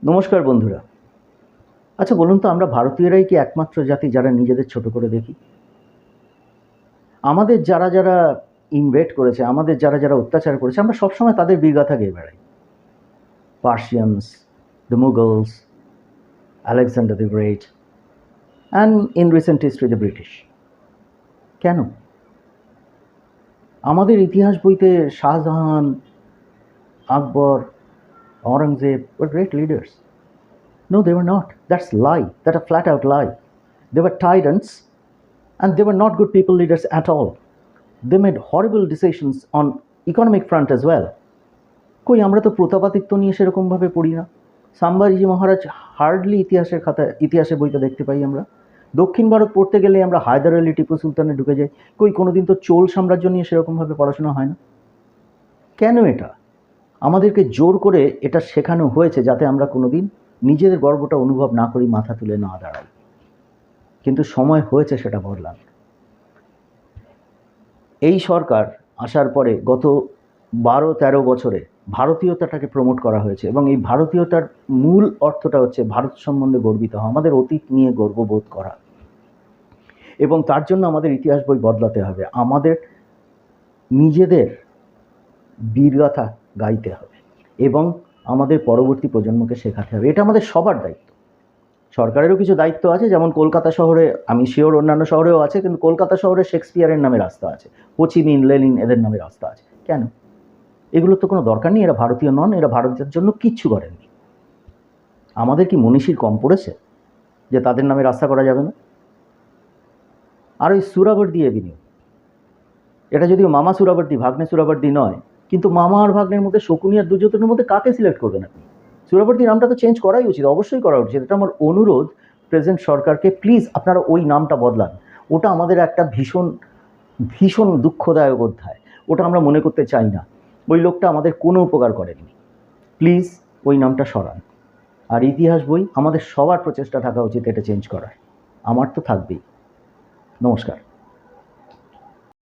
নমস্কার বন্ধুরা। আচ্ছা বলুন তো, আমরা ভারতীয়রাই কি একমাত্র জাতি যারা নিজেদের ছোট করে দেখি? আমাদের যারা যারা ইনভেড করেছে, আমাদের যারা যারা অত্যাচার করেছে, আমরা সবসময় তাদের বীরগাথা গেয়ে বেড়াই। Persians, the Mughals, Alexander the Great, and in recent history the British. কেন? আমাদের ইতিহাস বইতে শাহজাহান, আকবর, Aurangzeb were great leaders. No, they were not. That's lie. That's a flat out lie. They were tyrants and they were not good people leaders at all. They made horrible decisions on economic front as well. কই আমরা তো প্রতাপাদিত্য নিয়ে সেরকমভাবে পড়ি না। সাম্ভাজি মহারাজ hardly ইতিহাসের বইতে দেখতে পাই আমরা। দক্ষিণ ভারত পড়তে গেলে আমরা হায়দার আলী, টিপু সুলতানে ঢুকে যাই। কই কোনোদিন তো চোল সাম্রাজ্য নিয়ে সেরকমভাবে পড়াশোনা হয় না। কেন এটা? আমাদেরকে জোর করে এটা শেখানো হয়েছে যাতে আমরা কোনোদিন নিজেদের গর্বটা অনুভব না করি, মাথা তুলে না দাঁড়াই। কিন্তু সময় হয়েছে সেটা বদলান। এই সরকার আসার পরে গত 12-13 বছরে ভারতীয়তাটাকে প্রমোট করা হয়েছে এবং এই ভারতীয়তার মূল অর্থটা হচ্ছে ভারত সম্বন্ধে গর্বিত হওয়া, আমাদের অতীত নিয়ে গর্ববোধ করা। এবং তার জন্য আমাদের ইতিহাস বই বদলাতে হবে, আমাদের নিজেদের বীরগাথা গাইতে হবে এবং আমাদের পরবর্তী প্রজন্মকে শেখাতে হবে। এটা আমাদের সবার দায়িত্ব। সরকারেরও কিছু দায়িত্ব আছে, যেমন কলকাতা শহরে, আমি শিওর অন্যান্য শহরেও আছে, কিন্তু কলকাতা শহরে শেক্সপিয়ারের নামে রাস্তা আছে, হোচিমিন, লেনিন এদের নামে রাস্তা আছে। কেন? এগুলোর তো কোনো দরকার নেই। এরা ভারতীয় নন, এরা ভারতের জন্য কিচ্ছু করেননি। আমাদের কি মনীষীর কম পড়েছে যে তাদের নামে রাস্তা করা যাবে না? আর ওই সুরাবর্দি এভিনিউ, এটা যদিও মামা সুরাবর্দি, ভাগ্নে সুরাবর্দি নয়, কিন্তু মামা আর ভাগ্নের মধ্যে, শকুনি আর দুর্যোধনের মধ্যে কাকে সিলেক্ট করবেন আপনি? সুরাবর্দি নামটা তো চেঞ্জ করাই উচিত, অবশ্যই করা উচিত। এটা আমার অনুরোধ প্রেজেন্ট সরকারকে, প্লিজ আপনারা ওই নামটা বদলান। ওটা আমাদের একটা ভীষণ ভীষণ দুঃখদায়ক অধ্যায়, ওটা আমরা মনে করতে চাই না। ওই লোকটা আমাদের কোনো উপকার করেননি, প্লিজ ওই নামটা সরান। আর ইতিহাস বই আমাদের সবার প্রচেষ্টা থাকা উচিত এটা চেঞ্জ করার। আমার তো থাকবেই। নমস্কার।